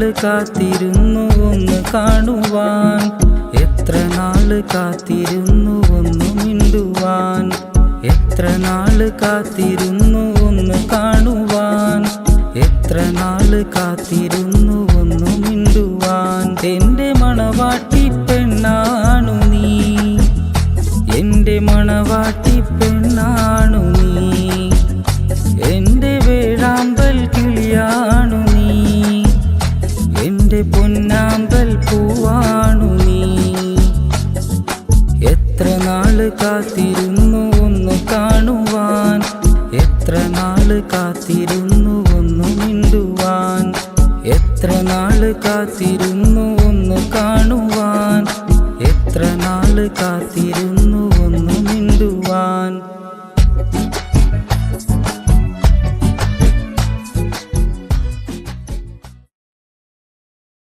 നാള് കാത്തിരുന്നു ഒന്ന് കാണുവാൻ, എത്ര നാള് കാത്തിരുന്നു ഒന്ന് മിണ്ടുവാൻ, എത്ര നാള് കാത്തിരുന്നു ഒന്ന് കാണുവാൻ, എത്ര നാള് കാത്തിരുന്നു ഒന്ന് മിണ്ടുവാൻ. എൻ്റെ മണവാട്ടി പെണ്ണാണു നീ, എൻ്റെ മണവാട്ടി പെണ്ണാണു നീ, എൻ്റെ വേഴാമ്പൽ കിളിയാണു നീ, എൻ്റെ പൊന്നാമ്പൽ പൂവാണു നീ. എത്ര നാള് കാത്തിരുന്നു ഒന്ന് കാണുവാൻ, എത്ര നാള് കാത്തിരുന്നു ഒന്ന് മിണ്ടുവാൻ, എത്ര നാള് കാത്തിരുന്നു ഒന്ന് കാണുവാൻ, എത്ര നാള് കാത്തിരുന്നു